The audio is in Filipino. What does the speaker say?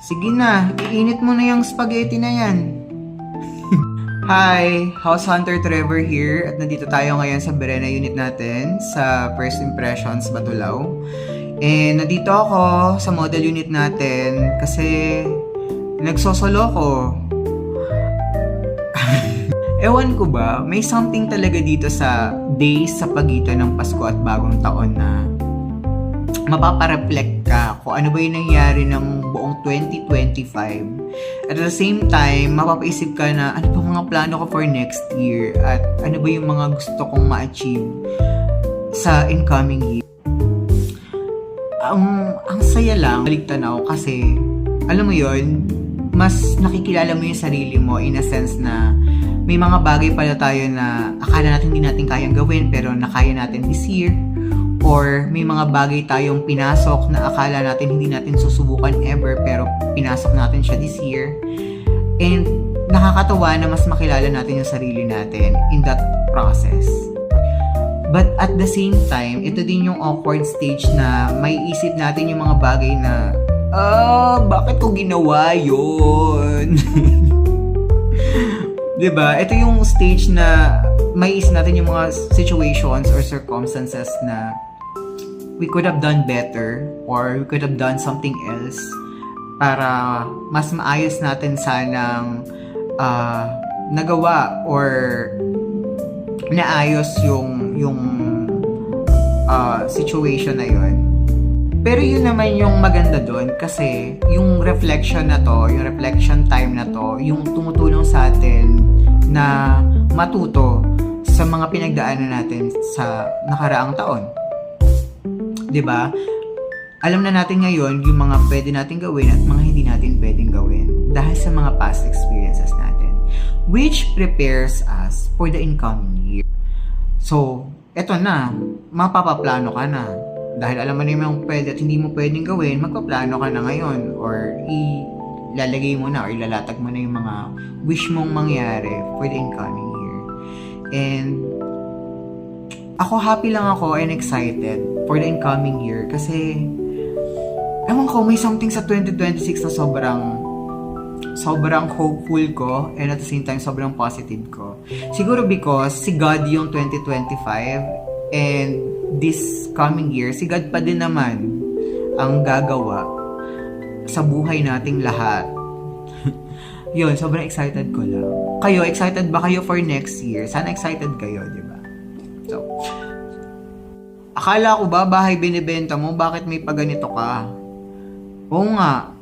Sige na, iinit mo na yung spaghetti na yan. Hi, House Hunter Trevor here at nandito tayo ngayon sa Berena unit natin sa First Impressions Batulaw. And nandito ako sa model unit natin kasi nagsosolo ko. Ewan ko ba, may something talaga dito sa days sa pagitan ng Pasko at Bagong Taon na mapapareflect ka kung ano ba yung nangyari ng buong 2025. At the same time, mapapaisip ka na ano ba mga plano ko for next year at ano ba yung mga gusto kong ma-achieve sa incoming year. Ang saya lang, balik tanaw kasi alam mo yon, mas nakikilala mo yung sarili mo in a sense na may mga bagay pala tayo na akala natin hindi natin kayang gawin pero nakaya natin this year. Or may mga bagay tayong pinasok na akala natin hindi natin susubukan ever pero pinasok natin siya this year. And nakakatawa na mas makilala natin yung sarili natin in that process. But at the same time, ito din yung awkward stage na may isip natin yung mga bagay na bakit ko ginawa yun? Diba? Ito yung stage na may isip natin yung mga situations or circumstances na we could have done better or we could have done something else para mas maayos natin sanang nagawa or naayos yung situation na yun. Pero yun naman yung maganda doon kasi yung reflection na to, yung reflection time na to, yung tumutulong sa atin na matuto sa mga pinagdaanan natin sa nakaraang taon. 'Di ba? Alam na natin ngayon yung mga pwede natin gawin at mga hindi natin pwedeng gawin dahil sa mga past experiences natin, which prepares us for the incoming year. So, eto na, mapapaplano ka na. Dahil alam mo na yung pwede at hindi mo pwedeng gawin, magpaplano ka na ngayon or ilalagay mo na or ilalatag mo na yung mga wish mong mangyari for the incoming year. And ako happy lang ako and excited for the incoming year kasi ewan ko, may something sa 2026 na sobrang hopeful ko and at the same time sobrang positive ko. Siguro because si God yung 2025 and this coming year, si God pa din naman ang gagawa sa buhay nating lahat. Yun, sobrang excited ko lang. Kayo, excited ba kayo for next year? Sana excited kayo, di ba? So, akala ko ba bahay binibenta mo? Bakit may paganito ka? Oo nga,